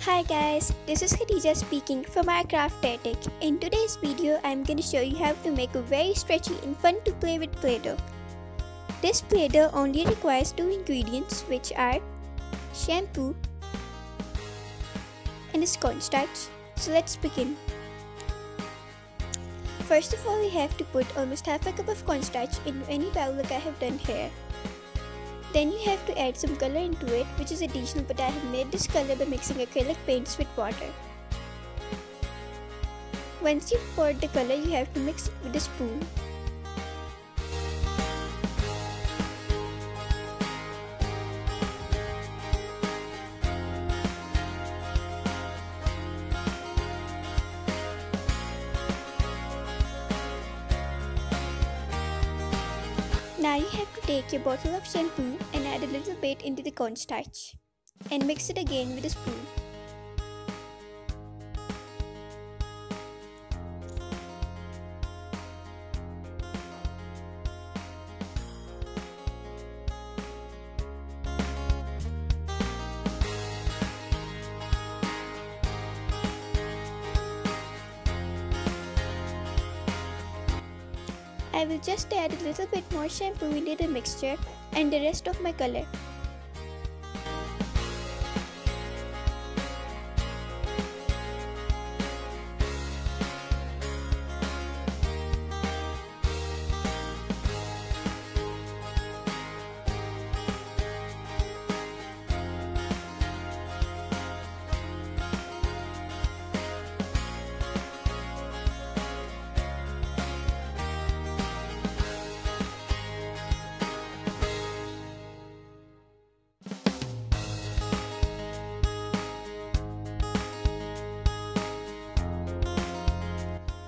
Hi guys, this is Khadija speaking from our craft tech. In today's video, I'm going to show you how to make a very stretchy and fun to play with Play-Doh. This Play-Doh only requires two ingredients, which are shampoo and a cornstarch. So let's begin. First of all, we have to put almost half a cup of cornstarch into any bowl like I have done here. Then you have to add some color into it, which is additional, but I have made this color by mixing acrylic paints with water. Once you've poured the color, you have to mix it with a spoon. Now you have to take your bottle of shampoo and add a little bit into the cornstarch and mix it again with a spoon. I will just add a little bit more shampoo into the mixture and the rest of my color.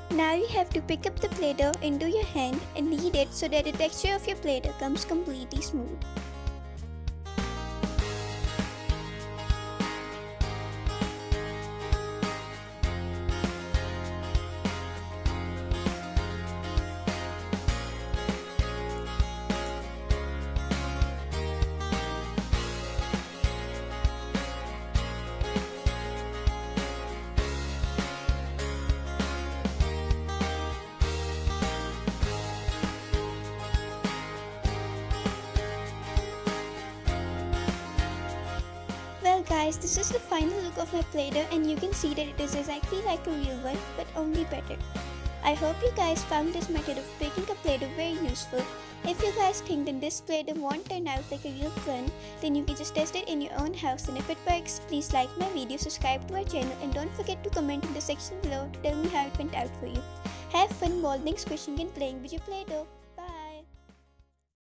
Now you have to pick up the Play-Doh into your hand and knead it so that the texture of your Play-Doh comes completely smooth. Well guys, this is the final look of my Play-Doh and you can see that it is exactly like a real one, but only better. I hope you guys found this method of baking a Play-Doh very useful. If you guys think that this Play-Doh won't turn out like a real fun, then you can just test it in your own house, and if it works, please like my video, subscribe to our channel, and don't forget to comment in the section below to tell me how it went out for you. Have fun molding, squishing and playing with your Play-Doh.